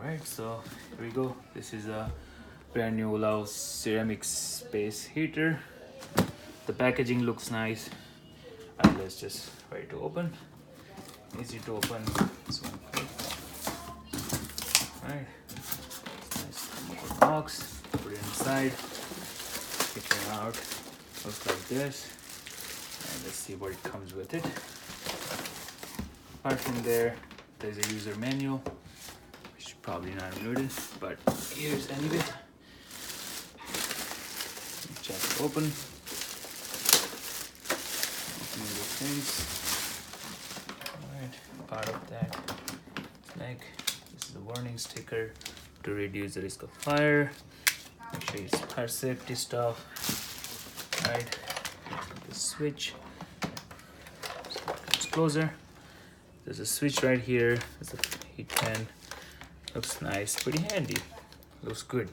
Alright, so here we go. This is a brand new UALAU ceramic space heater. The packaging looks nice. And let's just try to open. Easy to open. This one. Alright. Nice box. Put it inside. Take it out. Looks like this. And let's see what it comes with it. Apart from there, there's a user manual. Probably not notice, but here's anyway. Check it open. Opening the things. Alright, part of that snake. This is the warning sticker to reduce the risk of fire. Make sure it's fire safety stuff. Alright, the switch. It's closer. There's a switch right here. There's a heat fan. Looks nice, pretty handy. Looks good.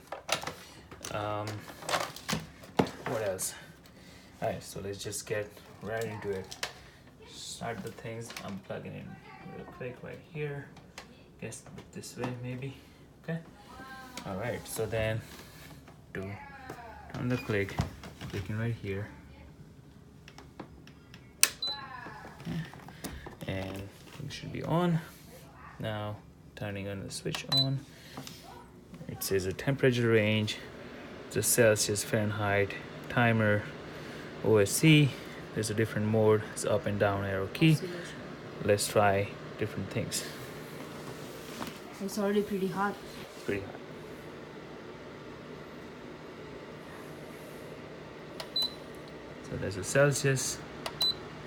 What else? Alright, so let's just get right into it. Start the things. I'm plugging in real quick right here. Guess this way maybe. Okay. Alright, so then on the clicking right here. And it should be on. Now turning on the switch on. It says a temperature range, the Celsius, Fahrenheit, timer, OSC. There's a different mode. It's up and down arrow key. Let's try different things. It's already pretty hot. It's pretty hot. So there's a Celsius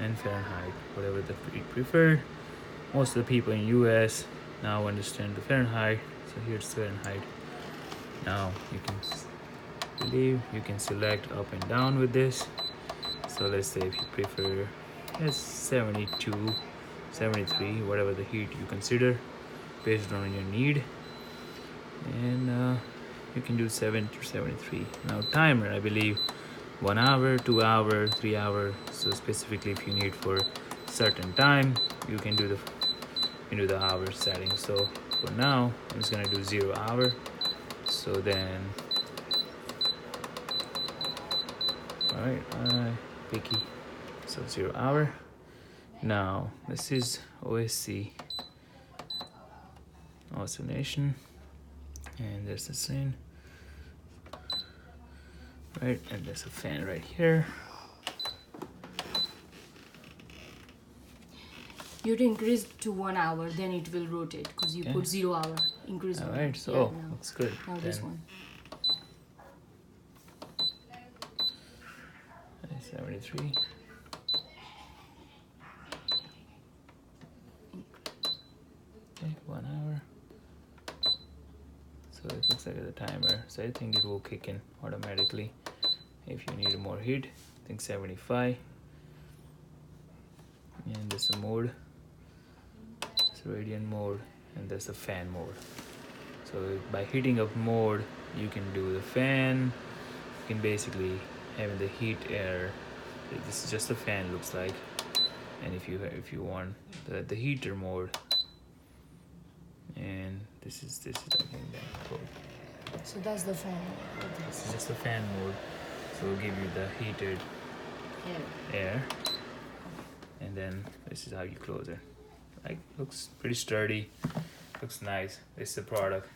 and Fahrenheit, whatever you prefer. Most of the people in US now understand the Fahrenheit, so here's Fahrenheit. Now you can select up and down with this. So let's say if you prefer 72, 73, whatever the heat you consider based on your need, and you can do 7 to 73. Now timer, I believe 1 hour, 2 hour, 3 hour. So specifically if you need for certain time, you can do the hour setting. So for now I'm just gonna do 0 hour. So then alright, picky. So 0 hour. Now this is OSC, oscillation, and there's the scene, right, and there's a fan right here. You'd increase to 1 hour, then it will rotate because you put 0 hour. Increase. Alright, so looks good. Now then, this one. 73. Okay, 1 hour. So it looks like the timer. So I think it will kick in automatically if you need more heat. I think 75. And there's a mode. It's radiant mode, and there's the fan mode. So by heating up mode, you can do the fan. You can basically have the heat air. This is just a fan, looks like. And if you want the heater mode, and this is I think that code. So that's the fan. This is just the fan mode. So it'll give you the heated air. And then this is how you close it. Like, looks pretty sturdy. Looks nice. It's the product.